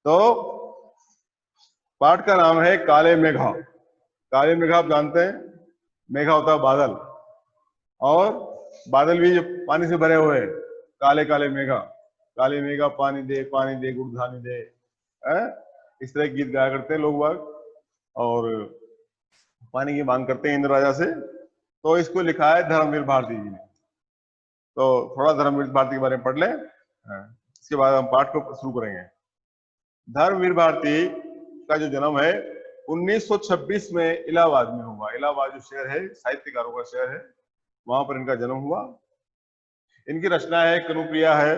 तो पाठ का नाम है काले मेघा। काले मेघा आप जानते हैं, मेघा होता है बादल, और बादल भी जो पानी से भरे हुए हैं, काले काले मेघा। काले मेघा पानी दे गुड़धानी दे, है? इस तरह गीत गाया करते हैं लोग बाग, और पानी की मांग करते हैं इंद्र राजा से। तो इसको लिखा है धर्मवीर भारती जी ने। तो थोड़ा धर्मवीर भारती के बारे में पढ़ लें, इसके बाद हम पाठ को शुरू करेंगे। धर्मवीर भारती का जो जन्म है 1926 में इलाहाबाद में हुआ। इलाहाबाद जो शहर है साहित्यकारों का शहर है, वहां पर इनका जन्म हुआ। इनकी रचना है कनुप्रिया है,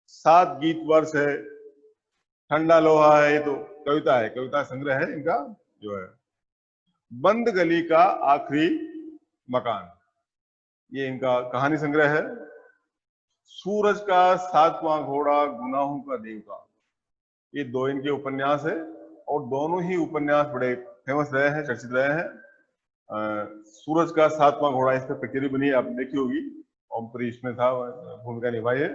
7 गीत वर्ष है, ठंडा लोहा है, ये तो कविता है, कविता संग्रह है इनका जो है। बंद गली का आखिरी मकान, ये इनका कहानी संग्रह है। सूरज का 7वां घोड़ा, गुनाहों का देवता, ये 2 इनके उपन्यास है, और दोनों ही उपन्यास बड़े फेमस रहे हैं, चर्चित रहे हैं। सूरज का 7वां घोड़ा, इस पर पिक्चर बनी है, आपने देखी होगी। ओमपुरी इसमें था, भूमिका निभाई है,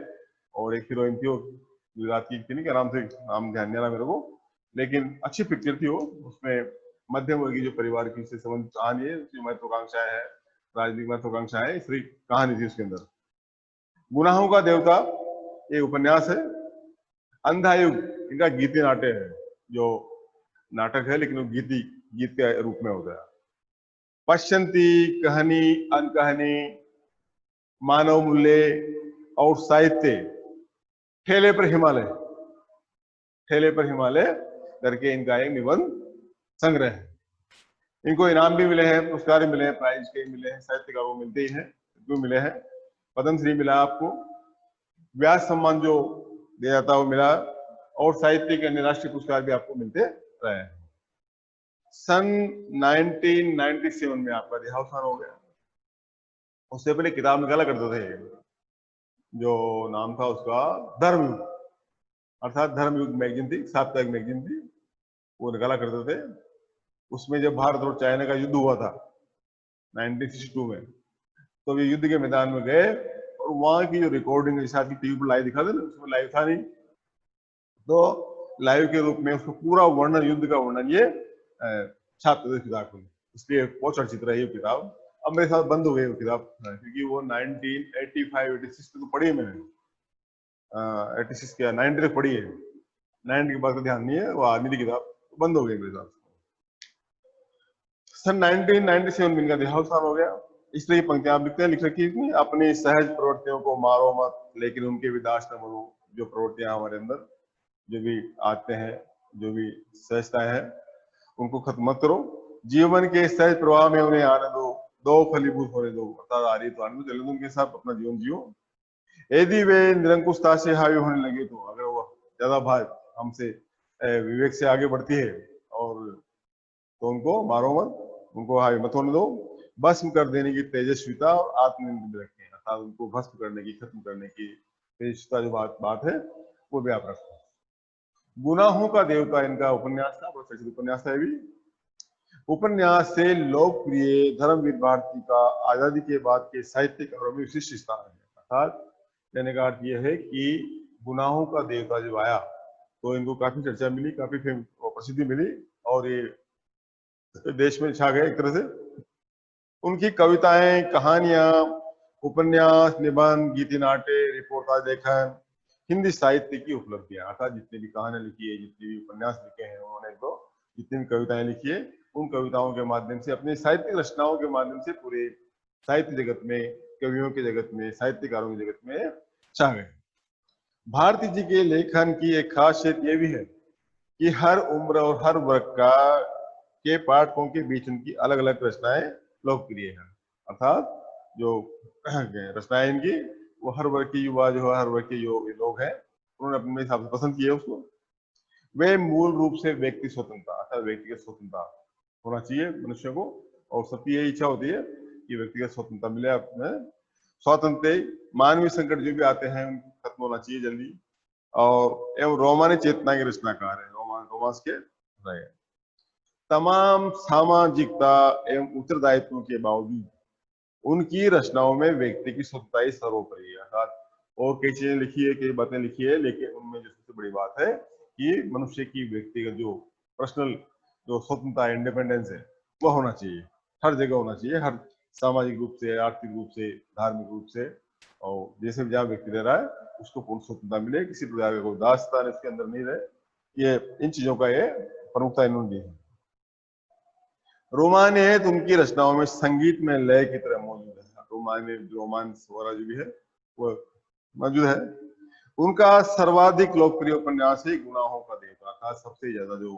और एक हीरोइन थी वो गुजरात की थी, क्या नाम से, नाम ध्यान नहीं आ रहा मेरे को, लेकिन अच्छी पिक्चर थी वो। उसमें मध्यम वर्गीय जो परिवार की उससे संबंधित कहानी है, उसकी महत्वाकांक्षाएं है, राजनीतिक महत्वाकांक्षाएं है, इस तरह कहानी थी उसके अंदर। गुनाहों का देवता ये उपन्यास है। अंधा युग इनका गीति नाट्य है, जो नाटक है लेकिन वो गीत के रूप में होता है। पश्चंती, कहानी, अनकहानी, मानव मूल्य और साहित्य, ठेले पर हिमालय, ठेले पर हिमालय करके इनका एक निबंध संग्रह है। इनको इनाम भी मिले हैं, पुरस्कार भी मिले हैं, प्राइज के मिले हैं, साहित्यकारों को मिलते ही हैं, क्यों मिले हैं। पद्मश्री मिला आपको, व्यास सम्मान जो दिया जाता है वो मिला, और साहित्य के अन्य राष्ट्रीय पुरस्कार भी आपको मिलते रहे हैं। सन 1997 में आपका देहावसान हो गया। उससे पहले किताब निकाला करते थे, जो नाम था उसका धर्मयुग, अर्थात धर्मयुग मैगजीन थी, साप्ताहिक मैगजीन थी, वो निकाला करते थे। उसमें जब भारत और चाइना का युद्ध हुआ था 1962 में, तो ये युद्ध के मैदान में गए, और वहां की जो रिकॉर्डिंग जैसे आपकी टीवी पर लाइव दिखा दे ना, उसमें लाइव था नहीं, तो लाइव के रूप में उसको पूरा वर्णन, युद्ध का वर्णन ये छापते थे किताब में, इसलिए बहुत चर्चित रही वो किताब। अब मेरे साथ बंद हो गई वो किताब, क्योंकि वो 1985-86 में तो पढ़ी है मैंने, 86 क्या 90 तक पढ़ी है, 90 के बाद तो ध्यान नहीं है, वो आदमी की किताब बंद हो गई मेरे साथ। सन 1997 में इनका देहावसान हो गया। इसलिए पंक्तियां आप लिखते हैं, लिख रखी है, अपनी सहज प्रवृत्तियों को मारो मत, लेकिन उनके विदाश न मरो। जो प्रवृत्तियां हमारे अंदर जो भी आते हैं, जो भी सहजताएं हैं, उनको खत्म मत करो। जीवन के सहज प्रवाह में उन्हें आने दो, दो फलीभूत होने दो, अर्थात आ रही तो आने दो, चले दो उनके साथ, अपना जीवन जियो। यदि वे निरंकुशता से हावी होने लगे, तो अगर वो ज्यादा भाग हमसे विवेक से आगे बढ़ती है, और तो उनको मारो मत, उनको हावी मत होने दो। भस्म कर देने की तेजस्विता और आत्मनिर्भर रखें, अर्थात उनको भस्म करने की, खत्म करने की तेजस्विता जो बात है, वो भी आप रखो। गुनाहों का देवता इनका उपन्यास था, बहुत चर्चित उपन्यास है भी। उपन्यास से लोकप्रिय धर्मवीर भारती का आजादी के बाद के साहित्यकारों में विशिष्ट स्थान है। अर्थात कहने का अर्थ यह है कि गुनाहों का देवता जब आया तो इनको काफी चर्चा मिली, काफी प्रसिद्धि मिली, और ये देश में छा गए एक तरह से। उनकी कविताएं, कहानियां, उपन्यास, निबंध, गीति नाट्य, रिपोर्टाज लेखन, हिंदी साहित्य की उपलब्धियां, अर्थात जितनी भी कहानियां लिखी है, जितने भी उपन्यास लिखे हैं उन्होंने, तो जितनी भी कविताएं लिखी है, उन कविताओं के माध्यम से, अपनी साहित्यिक रचनाओं के माध्यम से पूरे साहित्य जगत में, कवियों के जगत में, साहित्यकारों के जगत में छा गए। भारती जी के लेखन की एक खासियत यह भी है कि हर उम्र और हर वर्ग के पाठकों के बीच उनकी अलग अलग रचनाएं लोकप्रिय है। अर्थात जो रचनाएं इनकी, वो हर वर्ग की युवा जो है, हर वर्ग के जो लोग हैं, उन्होंने अपने हिसाब से पसंद किया उसको। वे मूल रूप से व्यक्ति स्वतंत्रता, अर्थात व्यक्तिगत स्वतंत्रता होना चाहिए मनुष्य को, और सबकी यही इच्छा होती है कि व्यक्तिगत स्वतंत्रता मिले। अपने स्वतंत्र मानवीय संकट जो भी आते हैं खत्म होना चाहिए जल्दी, और एवं रोमानी चेतना के रचनाकार है, रोमांस के रहे। तमाम सामाजिकता एवं उत्तरदायित्वों के बावजूद उनकी रचनाओं में व्यक्ति की स्वतंत्रता सर्वोपरि है। अर्थात और कई चीजें लिखी है, कई बातें लिखी है, लेकिन उनमें जो सबसे बड़ी बात है कि मनुष्य की व्यक्तिगत जो पर्सनल जो स्वतंत्रता है, इंडिपेंडेंस है, वो होना चाहिए, हर जगह होना चाहिए, हर सामाजिक रूप से, आर्थिक रूप से, धार्मिक रूप से, और जैसे भी जहाँ व्यक्ति रह रहा है उसको पूर्ण स्वतंत्रता मिले, किसी प्रकार का कोई दास्तान इसके अंदर नहीं रहे। ये इन चीजों का ये प्रमुखता इन्होंने दी है। रोमानियत उनकी रचनाओं में संगीत में लय की तरह मौजूद है। रोमांस वगैरह जो भी है वो मौजूद है। उनका सर्वाधिक लोकप्रिय उपन्यास है गुनाहों का देवता था। सबसे ज्यादा जो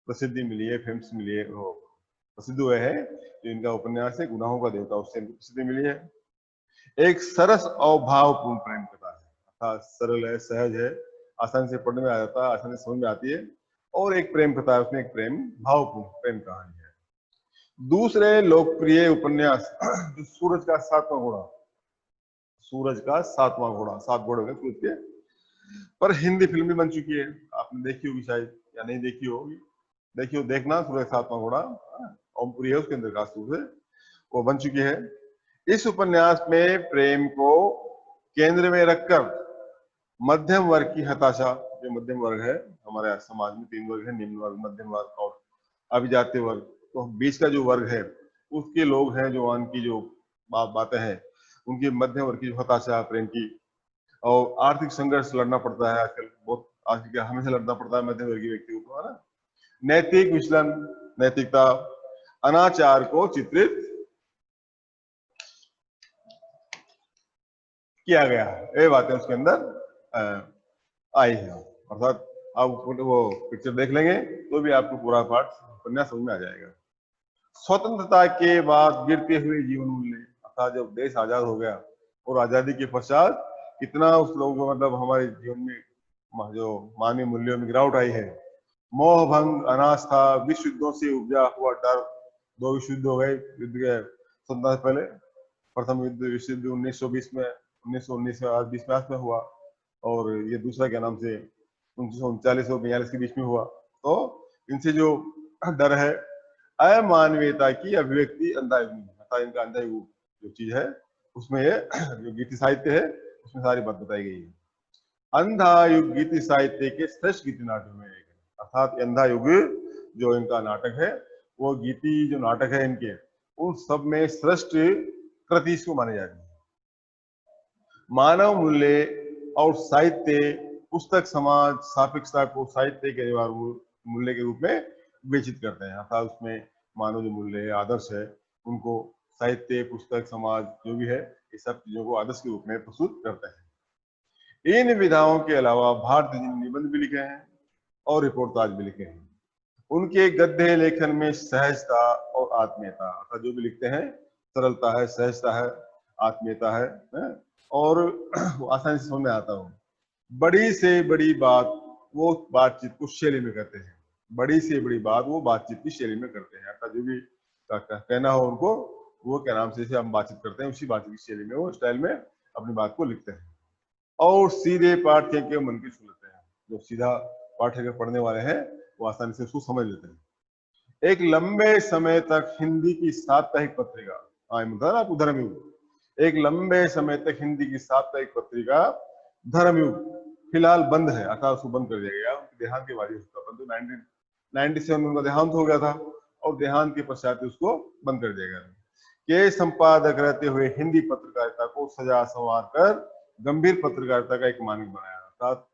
प्रसिद्धि मिली है, फेमस मिली है, वो प्रसिद्ध हुए है जो इनका उपन्यास है गुनाहों का देवता, उससे इनको प्रसिद्धि मिली है। एक सरस और भावपूर्ण प्रेम कथा है, अर्थात सरल है, सहज है, आसानी से पढ़ने में आ जाता है, आसानी से समझ में आती है, और एक प्रेम कथा है, उसमें एक प्रेम भावपूर्ण प्रेम कहानी है। दूसरे लोकप्रिय उपन्यास जो सूरज का सातवां घोड़ा, सूरज का सातवां घोड़ा, 7 घोड़े हैं सूरज के, पर हिंदी फिल्म भी बन चुकी है, आपने देखी होगी शायद, या नहीं देखी होगी, देखी हो, देखना, सूरज का सातवां घोड़ा, ओमपुरी है उसके अंदर, खास रूप से वो बन चुकी है। इस उपन्यास में प्रेम को केंद्र में रखकर मध्यम वर्ग की हताशा, जो मध्यम वर्ग है हमारे समाज में 3 वर्ग है, निम्न वर्ग, मध्यम वर्ग और अभिजात्य वर्ग, तो बीच का जो वर्ग है उसके लोग हैं, जो उनकी जो बातें हैं, उनकी मध्यम वर्ग की जो हताशा प्रेम की, और आर्थिक संघर्ष लड़ना पड़ता है आजकल, बहुत आजकल हमेशा लड़ना पड़ता है मध्यम वर्गीय व्यक्ति को, है ना। नैतिक विचलन, नैतिकता, अनाचार को चित्रित किया गया है, ये बातें उसके अंदर आई है। अर्थात आप वो पिक्चर देख लेंगे तो भी आपको पूरा पाठ उपन्यास समझ में आ जाएगा। स्वतंत्रता के बाद गिरते हुए जीवन मूल्य, अर्थात जब देश आजाद हो गया और आजादी के पश्चात कितना उस लोगों को, मतलब हमारे जीवन में जो मानवीय मूल्यों में गिरावट आई है। मोह भंग, अनास्था, विश्व युद्धों से उपजा हुआ डर, 2 विश्व युद्ध हो गए, युद्ध के स्वतंत्रता से पहले। प्रथम युद्ध विश्व युद्ध 1920 में, 1919 में, आज 20 में हुआ, और ये दूसरा क्या नाम से 1939 और 42 के बीच में हुआ। तो इनसे जो डर है, अमानवीयता की अभिव्यक्ति अंधा युग, अर्थात इनका अंधा युग जो चीज है उसमें ये जो गीति साहित्य है उसमें सारी बात बताई गई है। अंधा युग गीति साहित्य के श्रेष्ठ गीति नाटक में एक है, अर्थात अंधा युग जो इनका नाटक है, वो गीति जो नाटक है इनके, उन सब में श्रेष्ठ कृति इसको मानी जाती है। मानव मूल्य और साहित्य, पुस्तक समाज सापेक्षता को साहित्य के अनिवार्य मूल्य के रूप में विवेचित करते हैं, अर्थात उसमें मानव जो मूल्य है, आदर्श है, उनको साहित्य, पुस्तक, समाज जो भी है, ये सब चीजों को आदर्श के रूप में प्रस्तुत करते हैं। इन विधाओं के अलावा भारत जी ने निबंध भी लिखे हैं और रिपोर्टाज भी लिखे हैं। उनके गद्य लेखन में सहजता और आत्मीयता, अर्थात जो भी लिखते हैं सरलता है, सहजता है, आत्मीयता है, और आसानी से समझ में आता हो। बड़ी से बड़ी बात वो बातचीत को शैली में करते हैं, बड़ी से बड़ी बात वो बातचीत की शैली में करते हैं, अर्थात जो भी कहना हो उनको, वो क्या नाम से हम बातचीत करते हैं, उसी बातचीत की शैली में, वो स्टाइल में अपनी बात को लिखते हैं। और सीधे पाठ्य के मन की छू लेते हैं, जो सीधा पाठ्य के पढ़ने वाले हैं वो आसानी से उसको समझ लेते हैं। एक लंबे समय तक हिंदी की साप्ताहिक पत्रिका, मतलब आपको धर्मयुग, एक लंबे समय तक हिंदी की साप्ताहिक पत्रिका धर्मयुग फिलहाल बंद है, अर्थात उसको बंद कर दिया गया, उनके देहांत के बाद उसका बंद, 1997 में उनका देहांत हो गया था, और देहांत के पश्चात उसको बंद कर दिया गया। के संपादक रहते हुए हिंदी पत्रकारिता को सजा संवार कर गंभीर पत्रकारिता का एक मानक बनाया, अर्थात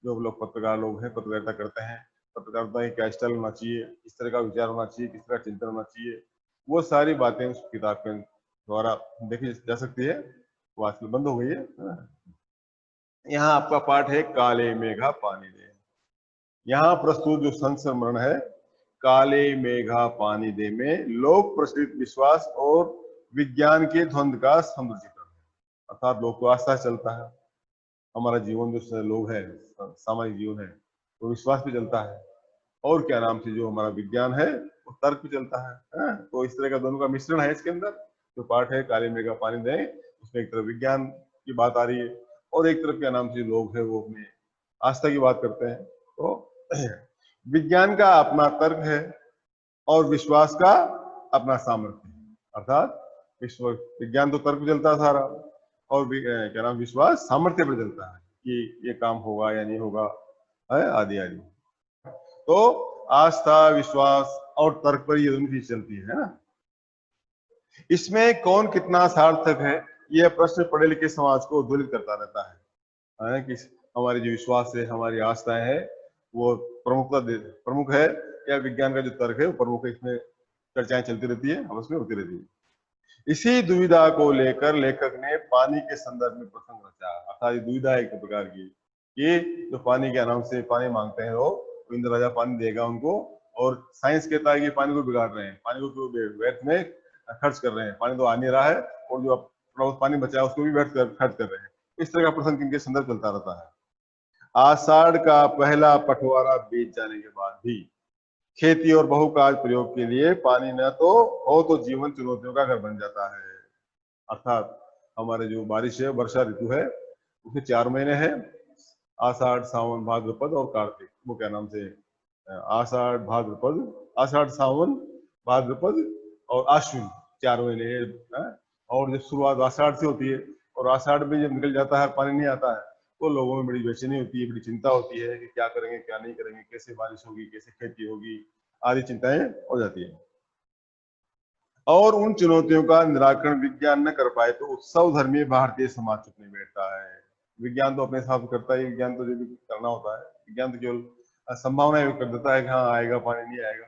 जो लोग पत्रकार लोग हैं, पत्रकारिता करते हैं, पत्रकारिता की क्या स्टाइल होना चाहिए, किस तरह का विचार होना चाहिए, किस तरह का चिंतन होना चाहिए, वो सारी बातें उस किताब के द्वारा देखी जा सकती है, वो आजकल बंद हो गई है। यहाँ आपका पाठ है काले मेघा पानी दे। यहाँ प्रस्तुत जो संस्मरण है काले मेघा पानी दे में लोक प्रचलित विश्वास और विज्ञान के द्वंद्व का समुचित है, अर्थात लोग को आस्था चलता है, हमारा जीवन जो लोग है, सामाजिक जीवन है, वो विश्वास पे चलता है, और क्या नाम से जो हमारा विज्ञान है वो तर्क पे चलता है। तो इस तरह का दोनों का मिश्रण है इसके अंदर। जो पाठ है काले मेघा पानी दे, उसमें एक तरफ विज्ञान की बात आ रही है, और एक तरफ क्या नाम से लोग है वो अपने आस्था की बात करते हैं। तो विज्ञान का अपना तर्क है और विश्वास का अपना सामर्थ्य है, अर्थात विज्ञान तो तर्क पे चलता है सारा, और क्या नाम विश्वास सामर्थ्य पर चलता है कि ये काम होगा या नहीं होगा, है आदि आदि। तो आस्था, विश्वास और तर्क पर ये दोनों चीज चलती है ना। इसमें कौन कितना सार्थक है, यह प्रश्न पढ़े लिखे समाज को उद्वेलित करता रहता है कि हमारी जो विश्वास है, हमारी आस्थाएं है, वो प्रमुख है या विज्ञान का जो तर्क है वो प्रमुख है। इसमें चर्चाएं चलती रहती है, आपस में होती रहती है। इसी दुविधा को लेकर लेखक ने पानी के संदर्भ में प्रसंग रचा। अर्थात ये दुविधा एक प्रकार की कि जो पानी के नाम से पानी मांगते हैं लोग, तो इंद्र राजा पानी देगा उनको, और साइंस कहता है कि पानी को बिगाड़ रहे हैं, पानी को क्यों व्यर्थ में खर्च कर रहे हैं, पानी तो आ नहीं रहा है, और जो पानी बचा है उसको भी व्यर्थ खर्च कर रहे हैं। इस तरह का प्रसंग इनके संदर्भ चलता रहता है। आषाढ़ का पहला पटवारा बीत जाने के बाद भी खेती और बहुकाज प्रयोग के लिए पानी न तो हो तो जीवन चुनौतियों का घर बन जाता है। अर्थात हमारे जो बारिश है, वर्षा ऋतु है, उसके 4 महीने हैं, आषाढ़, सावन, भाद्रपद और कार्तिक। वो क्या नाम से आषाढ़, भाद्रपद, आषाढ़, सावन, भाद्रपद और आश्विन, 4 महीने हैं। और जब शुरुआत आषाढ़ से होती है और आषाढ़ में जब निकल जाता है, पानी नहीं आता है, तो लोगों में बड़ी बेचैनी होती है, बड़ी चिंता होती है कि क्या करेंगे, क्या नहीं करेंगे, कैसे बारिश होगी, कैसे खेती होगी, आदि चिंताएं हो जाती है। और उन चुनौतियों का निराकरण विज्ञान न कर पाए तो उत्सव धर्मी भारतीय समाज चुप नहीं बैठता है। विज्ञान तो अपने हिसाब से करता है, विज्ञान तो जो भी करना होता है, विज्ञान तो केवल संभावना कर देता है कि हाँ आएगा पानी, नहीं आएगा।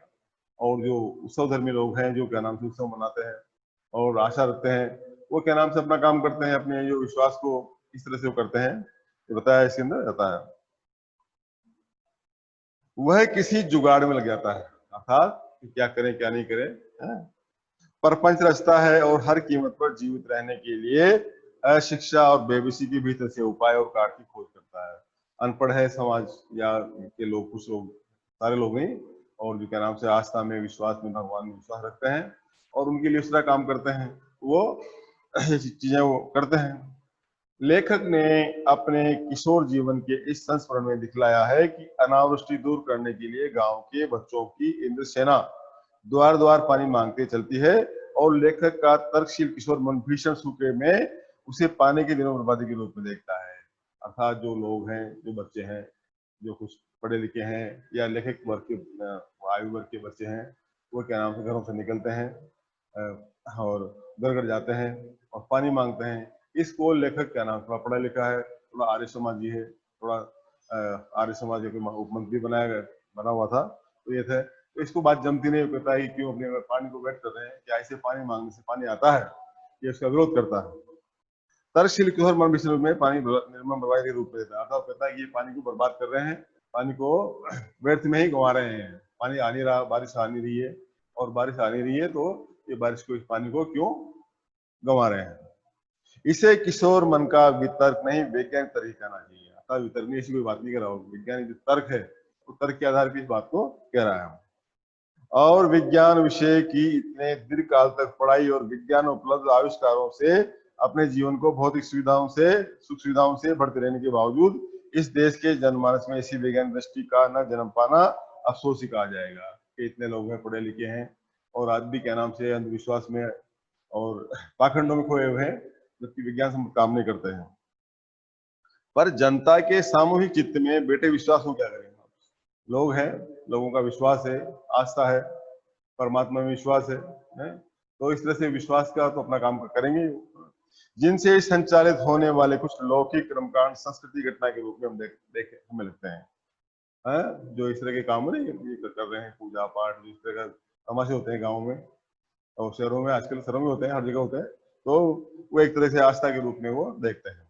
और जो उत्सव धर्मी लोग हैं, जो क्या नाम से उत्सव मनाते हैं और आशा रखते हैं, वो क्या नाम से अपना काम करते हैं, अपने जो विश्वास को इस तरह से वो करते हैं, ये बताया इसके अंदर रहता है। वह किसी जुगाड़ में लग जाता है, अर्थात क्या करें क्या नहीं करें, परपंच रचता है और हर कीमत पर जीवित रहने के लिए अशिक्षा और बेबसी के भीतर से उपाय और कार्य की खोज करता है। अनपढ़ है समाज या के लोग, कुछ लोग, सारे लोग नहीं, और जो क्या नाम से आस्था में, विश्वास में, भगवान में विश्वास रखते हैं और उनके लिए उस तरह काम करते हैं, वो चीजें वो करते हैं। लेखक ने अपने किशोर जीवन के इस संस्मरण में दिखलाया है कि अनावृष्टि दूर करने के लिए गांव के बच्चों की इंद्र सेना द्वार द्वार पानी मांगते चलती है, और लेखक का तर्कशील किशोर मन भीषण सूखे में उसे पानी के दिनों बर्बादी के रूप में देखता है। अर्थात जो लोग हैं, जो बच्चे हैं, जो कुछ पढ़े लिखे हैं या लेखक वर्ग के आयु वर्ग के बच्चे हैं, वो क्या नाम से घरों से निकलते हैं और घर घर जाते हैं और पानी मांगते हैं। इसको लेखक क्या नाम, थोड़ा पढ़ा लिखा है, थोड़ा आर्य समाजी है, थोड़ा आर्य समाज के उपमंत्री बना हुआ था, तो ये थे, तो इसको बात जमती नहीं, कहता है कि क्यों अपने पानी को व्यर्थ कर रहे हैं, क्या ऐसे पानी मांगने से पानी आता है, ये उसका विरोध करता है। तर्कशील किशोर मन विषय में पानी निर्मम बर्बादी के रूप में देता है, अर्थात कहता है कि ये पानी को बर्बाद कर रहे हैं, पानी को व्यर्थ में ही गंवा रहे हैं, पानी आ नहीं रहा, बारिश आ नहीं रही है, और बारिश आ नहीं रही है तो ये बारिश को, इस पानी को क्यों गंवा रहे हैं। इसे किशोर मन का वितर्क नहीं, वैज्ञानिक तर्क कहना चाहिए। अर्थात वितर्क नहीं, ऐसी कोई बात नहीं कर रहा हूँ, वैज्ञानिक जो तर्क है वो तर्क के आधार पर इस बात को कह रहा है। और विज्ञान विषय की इतने दीर्घ काल तक पढ़ाई और विज्ञान उपलब्ध आविष्कारों से अपने जीवन को भौतिक सुविधाओं से, सुख सुविधाओं से भरते रहने के बावजूद इस देश के जनमानस में ऐसी वैज्ञानिक दृष्टि का न जन्म पाना अफसोस ही कहा जाएगा कि इतने लोग हैं, पढ़े लिखे हैं, और आज भी क्या नाम से अंधविश्वास में और पाखंडों में खोए हुए हैं, जबकि विज्ञान से काम नहीं करते हैं। पर जनता के सामूहिक चित्त में बेटे विश्वास को क्या करेंगे, लोग हैं, लोगों का विश्वास है, आस्था है, परमात्मा में विश्वास है? तो इस तरह से विश्वास का तो अपना काम करेंगे, जिनसे संचालित होने वाले कुछ लौकिक कर्मकांड संस्कृति घटना के रूप में हम देख हमें लगते हैं, जो इस तरह के काम नहीं ये कर रहे हैं, पूजा पाठ, इस तरह का तमाशे होते हैं गाँव में और शहरों में, आजकल शहरों में होते हैं, हर जगह होते हैं, तो वो एक तरह से आस्था के रूप में वो देखते हैं।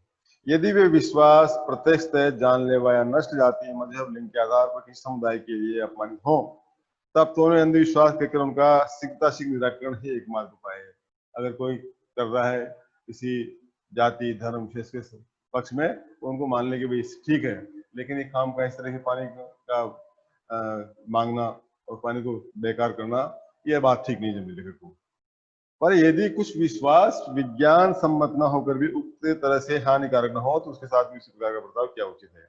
यदि वे विश्वास प्रत्यक्ष जानलेवा या नष्ट जाति, मजहब, लिंग के आधार पर किसी समुदाय के लिए अपमानित हो, तब तो उन्हें अंधविश्वास कहकर उनका शीघ्र निराकरण ही एकमात्र उपाय है। अगर कोई कर रहा है किसी जाति धर्म विशेष के पक्ष में, तो उनको मान लेंगे भाई ठीक है, लेकिन ये काम का इस तरह के पानी का मांगना और पानी को बेकार करना, ये बात ठीक नहीं जमी लेखक को। पर यदि कुछ विश्वास विज्ञान सम्मत न होकर भी उक्त तरह से हानिकारक न हो, तो उसके साथ भी इसी प्रकार का बर्ताव क्या उचित है।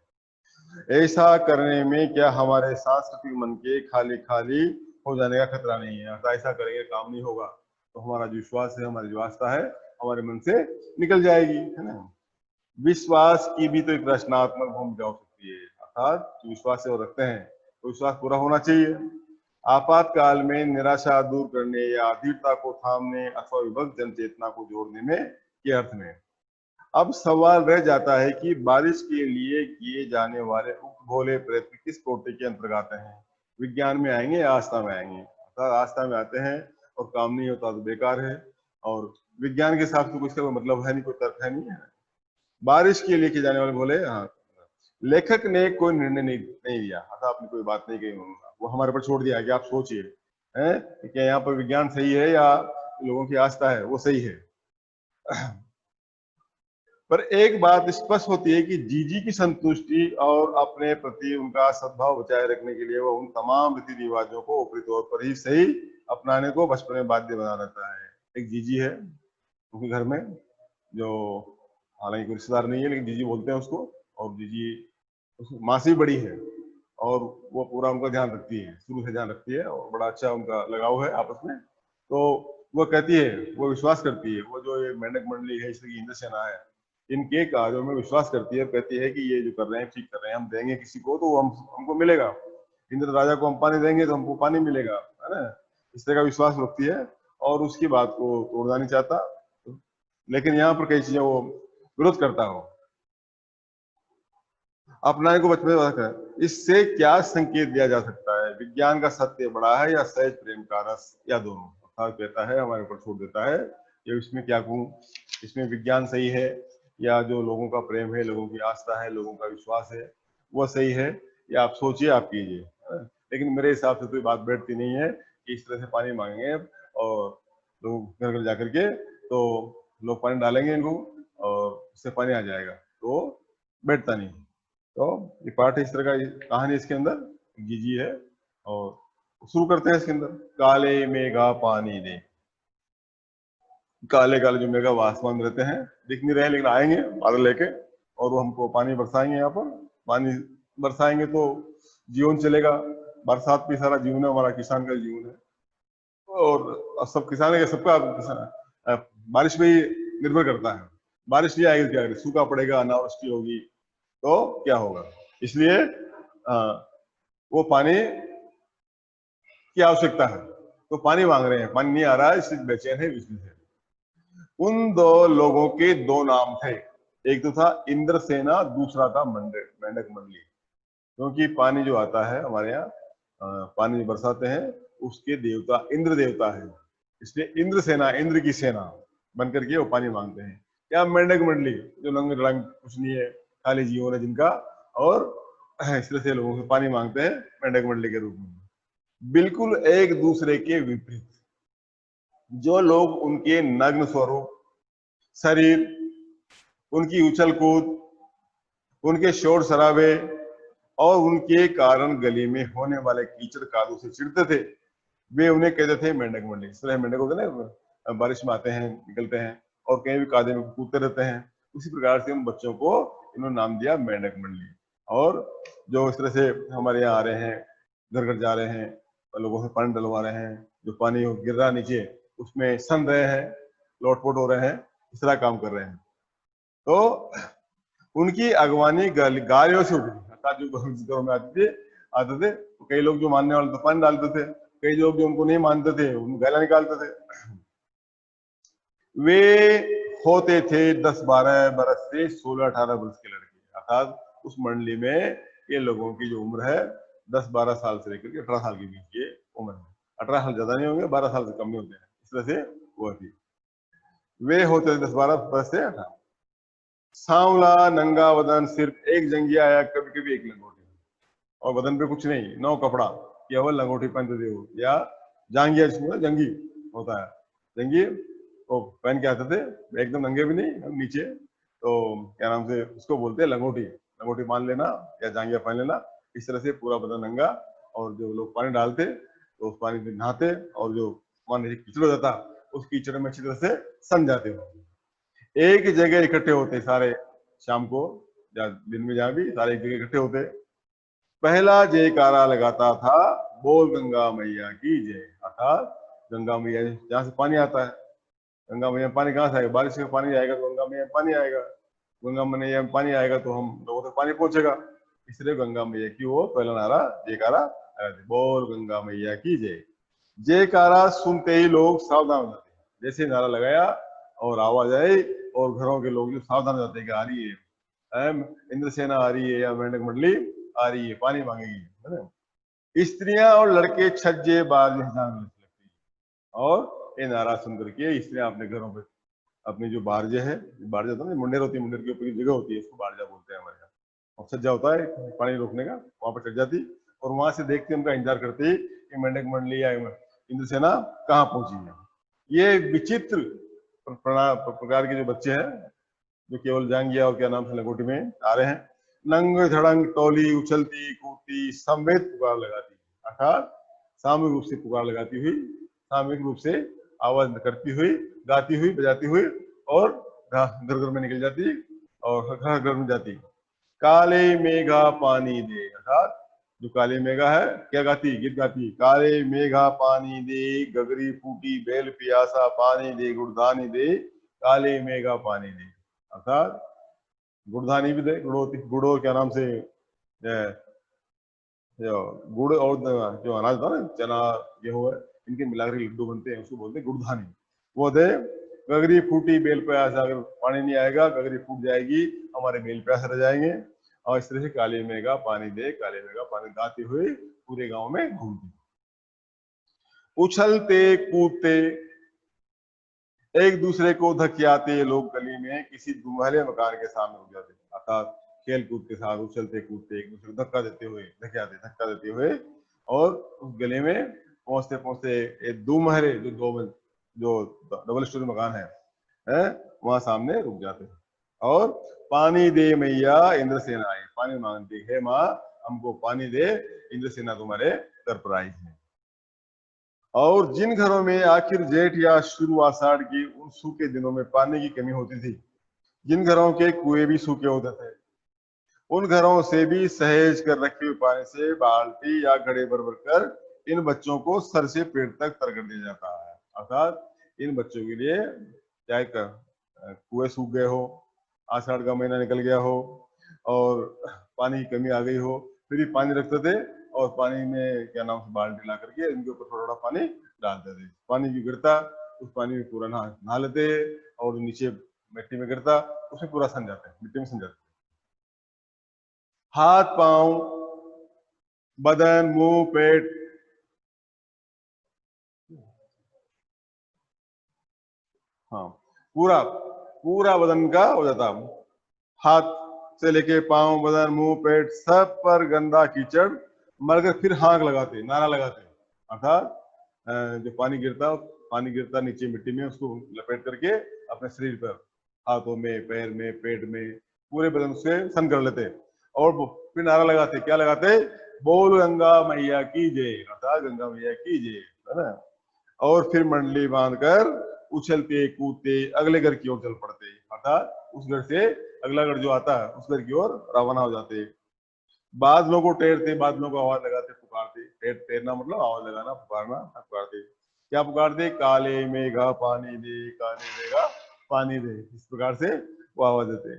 ऐसा करने में क्या हमारे सांस्कृतिक मन के खाली खाली हो जाने का खतरा नहीं है। ऐसा करेंगे काम नहीं होगा तो हमारा जो विश्वास है, हमारी जो आस्था है, हमारे मन से निकल जाएगी, है ना। विश्वास की भी तो एक रचनात्मक भूमिका हो सकती है, अर्थात जो विश्वास है वो रखते हैं, तो विश्वास पूरा होना चाहिए। आपातकाल में निराशा दूर करने या अधीरता को थामने अथवा विभक्त जन चेतना को जोड़ने में के अर्थ में। अब सवाल रह जाता है कि बारिश के लिए किए जाने वाले उक्त भोले प्रयत्न किस कोटि के अंतर्गत आते हैं, विज्ञान में आएंगे या आस्था में आएंगे। अर्थात आस्था में आते हैं और काम नहीं होता तो बेकार है, और विज्ञान के हिसाब से कुछ का कोई मतलब है नहीं, कोई तर्क है नहीं है। बारिश के लिए किए जाने वाले भोले, हाँ, लेखक ने कोई निर्णय नहीं दिया, अर्थात आपने कोई बात नहीं कही, वो हमारे पर छोड़ दिया कि आप सोचिए है कि यहाँ पर विज्ञान सही है या लोगों की आस्था है वो सही है। पर एक बात स्पष्ट होती है कि जीजी की संतुष्टि और अपने प्रति उनका सद्भाव बचाए रखने के लिए वो उन तमाम रीति रिवाजों को ऊपरी तौर पर ही सही अपनाने को बचपन में बाध्य बना रहता है। एक जीजी है उनके घर में, जो हालांकि कोई रिश्तेदार नहीं है लेकिन जीजी बोलते हैं उसको, और जीजी माँ से बड़ी है और वो पूरा उनका ध्यान रखती है, शुरू से ध्यान रखती है और बड़ा अच्छा उनका लगाव है आपस में। तो वो कहती है, वो विश्वास करती है, वो जो ये मेंढक मंडली है, इसलिए इंद्र सेना है, इनके कार्यों में विश्वास करती है, कहती है कि ये जो कर रहे हैं ठीक कर रहे हैं, हम देंगे किसी को तो हमको मिलेगा, इंद्र राजा को हम पानी देंगे तो हमको पानी मिलेगा, है ना। इस तरह का विश्वास रखती है और उसकी बात को तोड़ना नहीं चाहता, लेकिन यहाँ पर कई चीजें वो विरोध करता हो, अपनाने को बचपन में। इससे क्या संकेत दिया जा सकता है, विज्ञान का सत्य बड़ा है या सहज प्रेम का रस, या दोनों। अर्थात कहता है, हमारे ऊपर छोड़ देता है कि इसमें क्या कहूँ, इसमें विज्ञान सही है या जो लोगों का प्रेम है, लोगों की आस्था है, लोगों का विश्वास है, वो सही है, या आप सोचिए, आप कीजिए। लेकिन मेरे हिसाब से तो ये बात बैठती नहीं है कि इस तरह से पानी मांगेंगे और लोग घर घर जाकर के तो लोग पानी डालेंगे इनको और उससे पानी आ जाएगा, तो बैठता नहीं। तो ये पाठ इस तरह का कहानी इसके अंदर जीजी है, और शुरू करते हैं इसके अंदर। काले मेघा पानी दे, काले काले जो मेघा वो आसमान में रहते हैं, दिख नहीं रहे लेकिन आएंगे बादल लेके और वो हमको पानी बरसाएंगे। यहाँ पर पानी बरसाएंगे तो जीवन चलेगा, बरसात भी सारा जीवन है, हमारा किसान का जीवन है, और सब किसान है, सबका बारिश पे ही निर्भर करता है। बारिश नहीं आएगी तो क्या करें, सूखा पड़ेगा, अनावृष्टि होगी तो क्या होगा। इसलिए वो पानी की आवश्यकता है, तो पानी मांग रहे हैं, पानी नहीं आ रहा है, इसलिए बेचैन है, विचलित है। उन दो लोगों के दो नाम थे, एक तो था इंद्रसेना, दूसरा था मेंढक मंडली। क्योंकि पानी जो आता है हमारे यहाँ, पानी जो बरसाते हैं, उसके देवता इंद्र देवता है, इसलिए इंद्रसेना, इंद्र की सेना बनकर के वो पानी मांगते हैं। या मेंढक मंडली, जो नंगे रंग कुछ नहीं है, खाली जीवन है जिनका, और इस तरह से लोगों से पानी मांगते हैं मेंढक मंडली के रूप में। बिल्कुल एक दूसरे के विपरीत। जो लोग उनके नग्न स्वरूप, शरीर, उनकी उछल कूद, उनके शोर शराबे और उनके कारण गली में होने वाले कीचड़ कादू से चिढ़ते थे, वे उन्हें कहते थे मेंढक मंडली। इस तरह मेंढक होते ना, बारिश में आते हैं, निकलते हैं और कहीं भी कादे में कूदते रहते हैं, उसी प्रकार से उन बच्चों को इन्होंने नाम दिया मेंढक मंडली। और जो इस तरह से हमारे यहाँ आ रहे हैं, घर घर जा रहे हैं, लोगों से पानी डलवा रहे हैं, जो पानी गिर रहा नीचे उसमें सन रहे हैं, लोटपोट हो रहे हैं, इस तरह काम कर रहे हैं। तो उनकी अगवानी गालियों से उठी, अर्थात जो घरों में आते थे तो कई लोग जो मानने वाले तो पानी डालते थे, कई लोग जो उनको नहीं मानते थे उनको गालियां निकालते थे। वे होते थे 10-12 बरस से 16-18 वर्ष के लड़के, अर्थात उस मंडली में ये लोगों की जो उम्र है 10-12 साल से लेकर के 18 साल के बीच की उम्र है। 18 साल ज्यादा नहीं होंगे, 12 साल से कम नहीं होते हैं, इस तरह से वो थी। वे होते थे 10-12 बरस से 18। सांवला नंगा वदन, सिर्फ एक जंगिया या कभी कभी एक लंगोटी, और बदन पे कुछ नहीं, नो कपड़ा, केवल लंगोटी पहनते थे वो, या जांगिया जिसमें जंगी होता है, जंगी वो पहन के आते थे, एकदम नंगे भी नहीं, हम नीचे, तो क्या नाम से उसको बोलते हैं लंगोटी, लंगोटी मान लेना या जांगिया पहन लेना, इस तरह से पूरा बदन नंगा। और जो लोग पानी डालते तो उस पानी में नहाते, और जो मान लीजिए कीचड़ हो जाता उस कीचड़ में अच्छी तरह से सन जाते हो। एक जगह इकट्ठे होते सारे, शाम को या दिन में, जहां भी सारे एक जगह इकट्ठे होते, पहला जयकारा लगाता था, बोल गंगा मैया की जय, अर्थात गंगा मैया जहां से पानी आता है, गंगा मैया पानी कहाँ से आएगा, बारिश का पानी आएगा तो गंगा मैया पानी आएगा, गंगा मैया में पानी आएगा तो हम लोगों तक पानी पहुंचेगा, इसलिए गंगा मैया की वो पहला नारा जयकारा लगाते, बोल गंगा मैया की जय। जयकारा सुनते ही लोग सावधान हो जाते हैं। जैसे नारा लगाया और आवाज आई और घरों के लोग जो सावधान हो जाते हैं कि आ रही है, इंद्रसेना आ रही है या मेंढक मंडली आ रही है, पानी मांगेगी, है ना। स्त्रियां और लड़के छज्जे बाज लगती है और ये नारा सुन करके स्त्रियां अपने घरों पे अपनी जो बारजे है, बारजा होता है ना, मुंडेर होती है, मुंडेर के ऊपर की जगह होती है, उसको बारजा बोलते हैं हमारे यहाँ, और सज्जा होता है पानी रोकने का, वहां पर चढ़ जाती और वहां से देखते उनका इंतजार करते कि मेंढक मंडली या इंद्रसेना कहाँ पहुंची है। ये विचित्र प्रकार के जो बच्चे हैं जो केवल जांगिया और क्या नाम से लंगोटी में आ रहे हैं, नंग धड़ंग टोली उछलती कूदती समेत पुकार लगाती, अर्थात सामूहिक रूप से पुकार लगाती हुई, सामूहिक रूप से आवाज करती हुई, गाती हुई, बजाती हुई और घर घर में निकल जाती और घर घर में जाती। काले मेघा पानी दे, अर्थात जो काले मेघा है क्या गाती, गीत गाती, काले मेघा पानी दे, गगरी फूटी बेल पियासा पानी दे, गुड़धानी दे, काले मेघा पानी दे, अर्थात गुड़धानी भी दे, गुड़ो क्या नाम से जो गुड़ और जो अनाज था ना, चना गेहूं है, इनके मिलाकर लड्डू बनते हैं, उसको बोलते हैं गुड़धानी, वो दे। गगरी फूटी बेल प्यासा, अगर पानी नहीं आएगा गगरी फूट जाएगी, हमारे बेल प्यासे रह जाएंगे। और इस तरह से काले मेघा पानी दे, काले मेघा पानी गाते हुए पूरे गांव में घूमती। उछलते कूदते एक दूसरे को धकियाते लोग गली में किसी दुमहले मकान के सामने रुक जाते, अर्थात खेल कूद के साथ उछलते कूदते एक दूसरे को धक्का देते हुए, धक्का देते हुए, और उस गली में पहुंचते पहुंचते एक दुमहले जो डबल स्टोरी मकान है वहां सामने रुक जाते हैं और पानी दे मैया इंद्रसेना आई, पानी मांगती है माँ हमको पानी दे, इंद्रसेना तुम्हारे घर पर आई है। और जिन घरों में आखिर जेठ या शुरू आषाढ़ की उन सूखे दिनों में पानी की कमी होती थी, जिन घरों के कुएं भी सूखे होते थे, उन घरों से भी सहेज कर रखे हुए पानी से बाल्टी या घड़े भर भर कर इन बच्चों को सर से पेट तक तर कर दिया जाता है, अर्थात इन बच्चों के लिए चाहे कुएं सूख गए हो, आषाढ़ का महीना निकल गया हो और पानी की कमी आ गई हो, फिर भी पानी रखते थे और पानी में क्या नाम से बाल्टी ला करके इनके ऊपर थोड़ा थोड़ा पानी डालते थे, पानी भी गिरता उस पानी में पूरा नहा लेते और नीचे मिट्टी में गिरता, उसमें पूरा सन जाते, मिट्टी में सन जाते। हाथ पांव बदन मुंह पेट, हाँ पूरा पूरा बदन का हो जाता, हाथ से लेके पांव बदन मुंह पेट सब पर गंदा कीचड़ मरकर फिर हाँक लगाते, नारा लगाते, अर्थात जो पानी गिरता नीचे मिट्टी में उसको लपेट करके अपने शरीर पर, हाथों में पैर में पेट में पूरे बदन से सन कर लेते और फिर नारा लगाते, क्या लगाते, बोल गंगा मैया की जय, अर्थात गंगा मैया की जय, है ना। और फिर मंडली बांधकर उछलते कूदते अगले घर की ओर चल पड़ते, अर्थात उस घर से अगला घर जो आता है उस घर की ओर रवाना हो जाते। बादलों को टेरते, बादलों को आवाज लगाते, पुकारते, टेरना मतलब आवाज लगाना, पुकारना, पुकारते, क्या पुकारते, काले मेघा पानी दे, काले मेघा पानी दे, इस प्रकार से वो आवाज देते।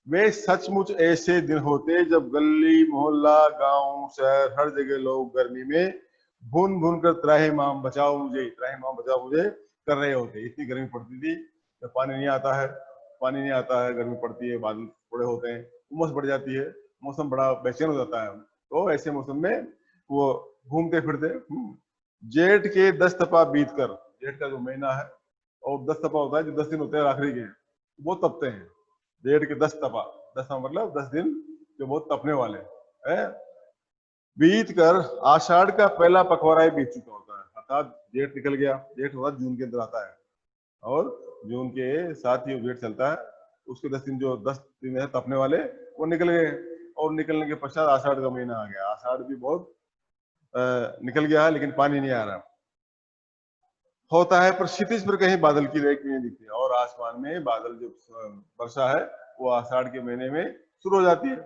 वे सचमुच ऐसे दिन होते जब गली मोहल्ला गांव शहर हर जगह लोग गर्मी में भून भून कर त्राहि माम बचाओ मुझे, त्राहि माम बचाओ मुझे कर रहे होते। इतनी गर्मी पड़ती थी, जब पानी नहीं आता है, पानी नहीं आता है, गर्मी पड़ती है, बादल थोड़े होते हैं, उमस बढ़ जाती है, मौसम बड़ा बेचैन हो जाता है, तो ऐसे मौसम में वो घूमते फिरते जेठ के 10 तपा बीत कर, जेठ का जो महीना है और 10 तपा होता है जो 10 दिन होते हैं आखिरी के, वो तपते हैं। जेठ के 10 तपा, 10 मतलब 10 दिन जो बहुत तपने वाले हैं, बीत कर आषाढ़ का पहला पखवाड़ा बीत चुका होता है, अर्थात जेठ निकल गया, जेठ होता जून के अंदर आता है और जून के साथ ही जेठ चलता है, उसके 10 दिन जो 10 दिन है तपने वाले वो निकल गए और निकलने के पश्चात आषाढ़ का महीना आ गया। आषाढ़ भी बहुत निकल गया है लेकिन पानी नहीं आ रहा होता है, पर क्षितिज पर कहीं बादल की रेख नहीं दिखती और आसमान में बादल जो वर्षा है वो आषाढ़ के महीने में शुरू हो जाती है,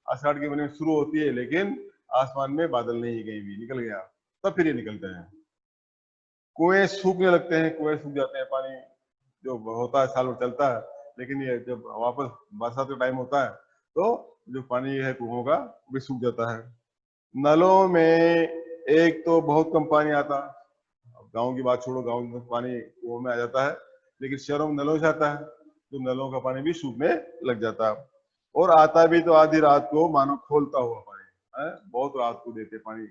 आषाढ़ के महीने में शुरू होती है लेकिन आसमान में बादल नहीं, कहीं भी निकल गया तब फिर ये निकलते हैं। कुएं सूखने लगते हैं, कुएं सूख जाते हैं, पानी जो होता है साल भर चलता है, लेकिन ये जब वापस बरसात का टाइम होता है तो जो पानी है कुओं का वो भी सूख जाता है। नलों में एक तो बहुत कम पानी आता, गांव की बात छोड़ो, गांव में पानी कुओं में आ जाता है, लेकिन शहरों में नलों से आता है, तो नलों का पानी भी सूखने लग जाता है। और आता भी तो आधी रात को, मानो खोलता हुआ पानी है, बहुत रात को देते पानी,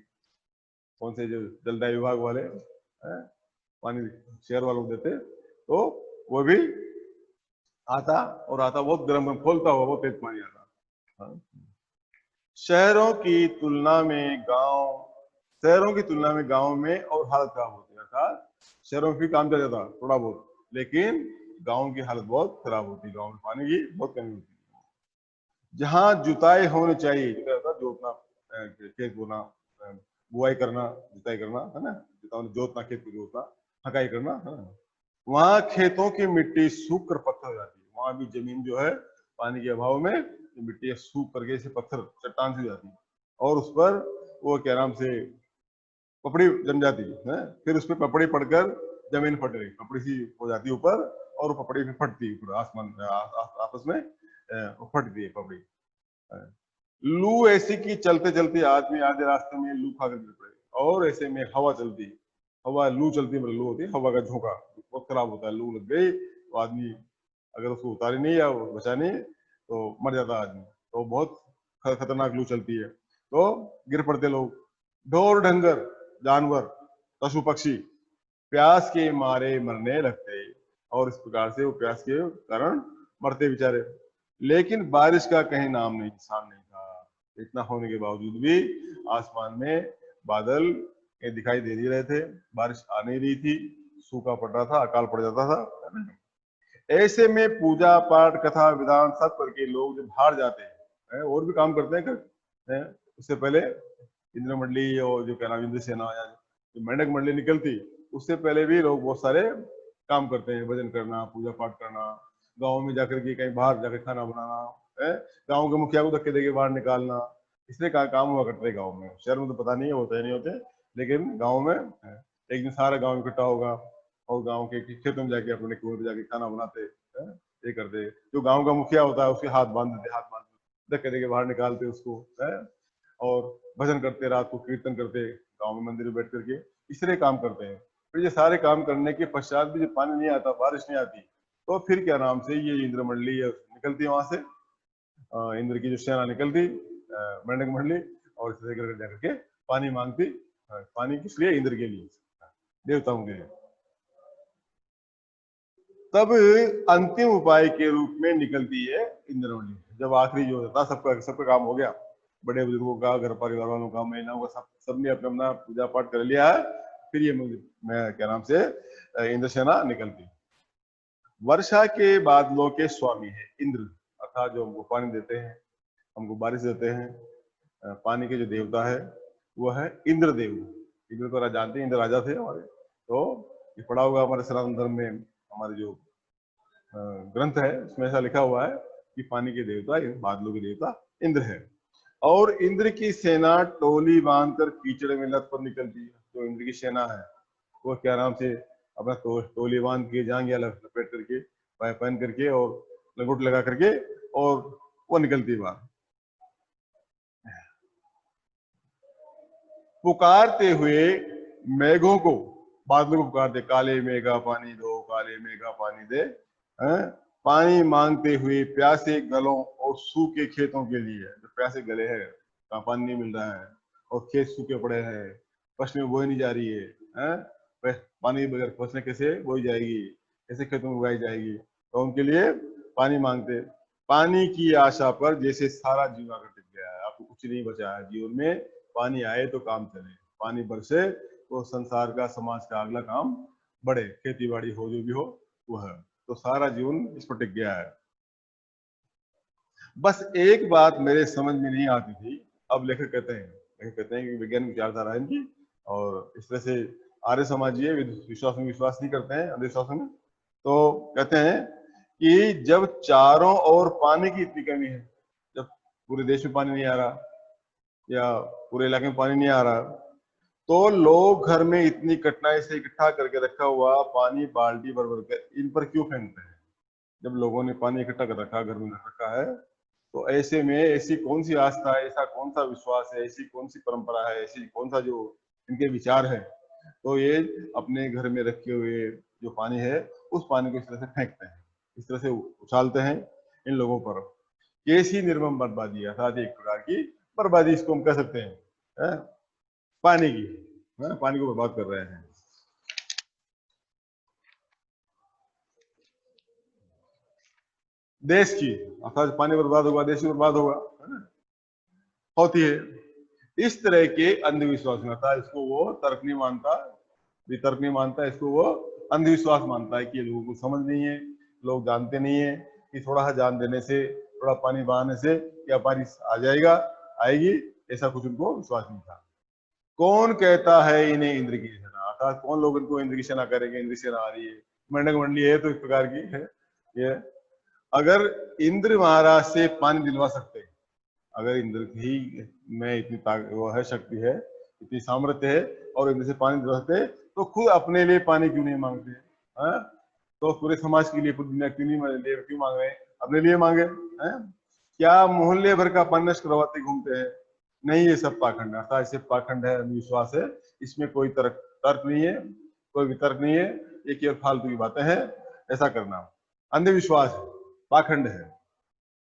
कौन से जो जलदाय विभाग वाले है, पानी शहर वालों को देते, तो वो भी आता, और आता बहुत गर्म गर्म, खोलता हुआ बहुत तेज पानी आता। हाँ। शहरों की तुलना में गांव शहरों की तुलना में गांव में और हालत खराब होती है, अर्थात शहरों में भी काम चल जाता थोड़ा बहुत, लेकिन गांव की हालत बहुत खराब होती है, गांव में पानी की बहुत कमी होती है। जहां जुताई होनी चाहिए, जुताई होता है जोतना, खेत बोना, बुआई करना, जुताई करना है ना, जोतना, खेत को जोतना, हकाई करना है ना, वहां खेतों की मिट्टी सूख कर पत्थर हो जाती है। वहां भी जमीन जो है पानी के अभाव में मिट्टी सूख करके इसे पत्थर, चट्टान सी जाती है, और उस पर वो क्या नाम से पपड़ी जम जाती है, फिर उस पर पपड़ी पड़कर जमीन फट रही, पपड़ी सी हो जाती है ऊपर, और वो पपड़ी भी फटती है ऊपर आसमान आपस में फटती है पपड़ी। लू ऐसी की चलते चलते आदमी आधे रास्ते में लू खा कर गिर पड़े, और ऐसे में हवा चलती, हवा लू चलती, मतलब लू होती है हवा का झोंका, बहुत खराब होता है, लू लग गई तो आदमी अगर उसको उतारी नहीं या बचा नहीं तो मर जाता आदमी, तो बहुत खतरनाक लू चलती है, तो गिर पड़ते लोग। ढोर ढंगर जानवर, पशु पक्षी प्यास के मारे मरने लगते, और इस प्रकार से वो प्यास के कारण मरते बेचारे। लेकिन बारिश का कहीं नाम नहीं निशान नहीं था। इतना होने के बावजूद भी आसमान में बादल ये दिखाई दे नहीं रहे थे, बारिश आ नहीं रही थी, सूखा पड़ रहा था, अकाल पड़ जाता था। ऐसे में पूजा पाठ कथा विधान सब करके लोग जब बाहर जाते हैं, और भी काम करते हैं, उससे पहले इंद्र मंडली और जो क्या नाम इंद्र सेना या जो मेंढक मंडली निकलती, उससे पहले भी लोग बहुत सारे काम करते हैं, भजन करना, पूजा पाठ करना, गाँव में जाकर के कहीं बाहर जाकर खाना बनाना है, गाँव के मुखिया को धक्के देके बाहर निकालना, इसलिए काम हुआ करते हैं गाँव में। शहर में तो पता नहीं है, होते है नहीं होते, लेकिन गाँव में एक दिन सारा गाँव इकट्ठा होगा, और गांव के खेतों में जाके अपने कुएं पे जाके खाना बनाते हैं, ये करते। जो गांव का मुखिया होता है उसके हाथ बांध देते, हाथ बांध धक्के देके बाहर निकालते उसको है, और भजन करते, रात को कीर्तन करते, गांव में मंदिर में बैठ करके इस तरह काम करते हैं। फिर ये सारे काम करने के पश्चात भी जब पानी नहीं आता, बारिश नहीं आती, तो फिर क्या नाम से ये इंद्र मंडली निकलती है वहां से, इंद्र की जो सेना निकलती, मेंढक मंडली, और इस तरह करके जाकर के पानी मांगती। पानी किस लिए? इंद्र के लिए, देवताओं के लिए। तब अंतिम उपाय के रूप में निकलती है इंद्रवली। जब आखिरी जो होता, सबका सबका काम हो गया, बड़े बुजुर्गों का, घर परिवार वालों का, महिलाओं का, सबने अपना अपना पूजा पाठ कर लिया है, फिर ये मैं क्या नाम से इंद्र सेना निकलती। वर्षा के बादलों के स्वामी है इंद्र, अर्थात जो हमको पानी देते हैं, हमको बारिश देते हैं, पानी के जो देवता है वो है इंद्रदेव। इंद्र को जानते हैं, इंद्र राजा थे हमारे, तो ये पढ़ा होगा हमारे सनातन धर्म में, हमारे जो ग्रंथ है उसमें ऐसा लिखा हुआ है कि पानी के देवता, बादलों के देवता इंद्र है। और इंद्र की सेना टोली बांधकर कीचड़ में लत पर निकलती है। जो इंद्र की सेना है वो क्या नाम से अपना टोली बांध के, जांघिया लपेट करके, पहन करके और लंगोट लगा करके, और वो निकलती है बाहर पुकारते हुए मेघों को, बादलों को पुकारते, काले मेघा पानी दो, काले मेघा पानी दे, हैं? पानी मांगते हुए प्यासे गलों और सूखे खेतों के लिए। जो प्यासे गले हैं, कहाँ पानी नहीं मिल रहा है, और खेत सूखे पड़े हैं, फसलें बोई नहीं जा रही है? पानी बगैर फसलें कैसे बोई जाएगी, कैसे खेतों में उगाई जाएगी, तो उनके लिए पानी मांगते। पानी की आशा पर जैसे सारा जीवन आकर टिक गया है, आपको कुछ नहीं बचा है जीवन में, पानी आए तो काम चले, पानी बरसे तो संसार का, समाज का अगला काम बढ़े, खेती बाड़ी हो जो भी हो वो है, तो सारा जीवन इस पर टिक गया है। बस एक बात मेरे समझ में नहीं आती थी, अब लेखक कहते हैं कि विज्ञान विचारधारा है इनकी, और इस तरह से आर्य समाजीय विश्वास में विश्वास नहीं करते हैं, अंधविश्वास में। तो कहते हैं कि जब चारों ओर पानी की इतनी कमी है, जब पूरे देश में पानी नहीं आ रहा, या पूरे इलाके में पानी नहीं आ रहा, तो लोग घर में इतनी कठिनाई से इकट्ठा करके रखा हुआ पानी बाल्टी भर भर कर इन पर क्यों फेंकते हैं? जब लोगों ने पानी इकट्ठा कर रखा, घर में रख रखा है, तो ऐसे में ऐसी कौन सी आस्था है, ऐसा कौन सा विश्वास है, ऐसी कौन सी परंपरा है, ऐसी कौन सा जो इनके विचार है, तो ये अपने घर में रखे हुए जो पानी है उस पानी को इस तरह से फेंकते हैं, इस तरह से उछालते हैं इन लोगों पर। कैसी निर्मम बर्बादी, अर्थात एक प्रकार की बर्बादी इसको हम कह सकते हैं, है? पानी की, है? पानी को बर्बाद कर रहे हैं। देश की, अर्थात पानी बर्बाद होगा, देश भी बर्बाद होगा, है ना? होती है। इस तरह के अंधविश्वास में, अर्थात इसको वो तर्क नहीं मानता, वितर्क नहीं मानता, इसको वो अंधविश्वास मानता है कि ये लोगों को समझ नहीं है, लोग जानते नहीं है कि थोड़ा सा जान देने से, थोड़ा पानी बहाने से क्या बारिश आ जाएगा, आएगी, ऐसा कुछ उनको विश्वास नहीं था। कौन कहता है इन्हें इंद्र की सेना, अर्थात कौन लोग इनको इंद्र की सेना करेंगे, इंद्र की सेना आ रही है, मेंढक मंडली है तो इस प्रकार की है ये। अगर इंद्र महाराज से पानी दिलवा सकते हैं, अगर इंद्र ही में इतनी वो है, शक्ति है, इतनी सामर्थ्य है, और इंद्र से पानी दिलवा सकते तो खुद अपने लिए पानी क्यों नहीं मांगते, है? तो पूरे समाज के लिए, पूरी दुनिया क्यों नहीं क्यों मांग रहे हैं, अपने लिए मांगे, हैं? क्या मोहल्ले भर का पानी नष्ट करवाते घूमते हैं? नहीं, ये सब पाखंड है, अर्थात सिर्फ पाखंड है, अंधविश्वास है, इसमें कोई तर्क नहीं है, कोई वितर्क नहीं है, ये केवल फालतू की बातें हैं। ऐसा करना अंधविश्वास है, पाखंड है,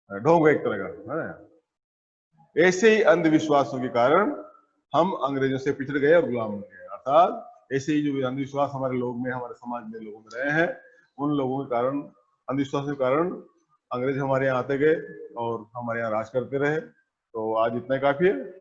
ढोंग एक तरह का, है। ऐसे ही अंधविश्वासों के कारण हम अंग्रेजों से पिछड़ गए और गुलाम बन गए, अर्थात ऐसे ही जो अंधविश्वास हमारे लोग में, हमारे समाज में लोगों में रहे हैं, उन लोगों के कारण, अंधविश्वास के कारण अंग्रेज हमारे यहाँ आते गए और हमारे यहाँ राज करते रहे। तो आज इतना काफी है।